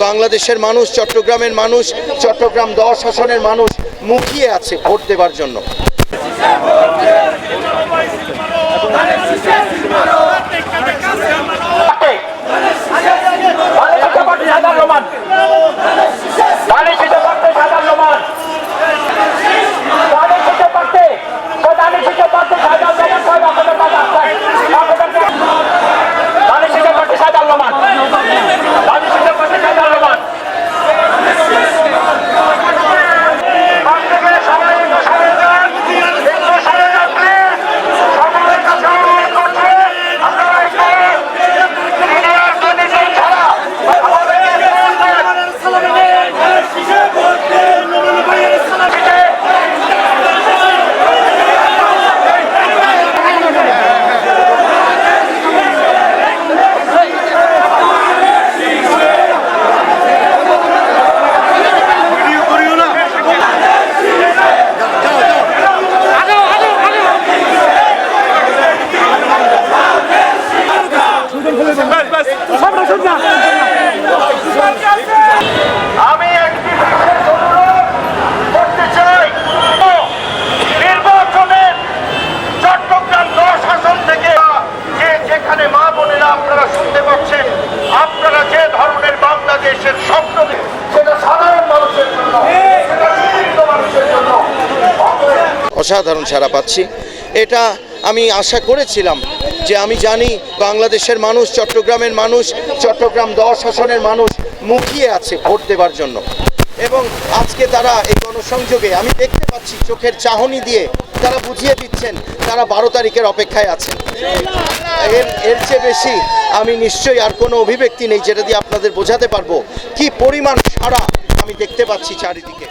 বাংলাদেশের মানুষ, চট্টগ্রামের মানুষ, চট্টগ্রাম 10 আসনের মানুষ মুখিয়ে আছে ভোট দেবার জন্য। আমি একটি করতে চাই, নির্বাচনের চট্টগ্রাম 10 আসন থেকে যেখানে মা বোনেরা আপনারা শুনতে পাচ্ছেন, আপনারা যে ধরনের বাংলাদেশের স্বপ্ন, সেটা সাধারণ মানুষের জন্য, সেটা শিক্ষিত মানুষের জন্য অসাধারণ সাড়া পাচ্ছি। এটা আমি আশা করেছিলাম যে আমি জানি বাংলাদেশের মানুষ, চট্টগ্রামের মানুষ, চট্টগ্রাম 10 আসনের মানুষ মুখিয়ে আছে ভোট দেবার জন্য। এবং আজকে তারা এই গণসংযোগে আমি দেখতে পাচ্ছি চোখের চাহনি দিয়ে তারা বুঝিয়ে দিচ্ছেন তারা 12 তারিখের অপেক্ষায় আছেন। এর চেয়ে বেশি আমি নিশ্চয়ই আর কোনো অভিব্যক্তি নেই যেটা দিয়ে আপনাদের বোঝাতে পারবো কি পরিমাণ সাড়া আমি দেখতে পাচ্ছি চারিদিকে।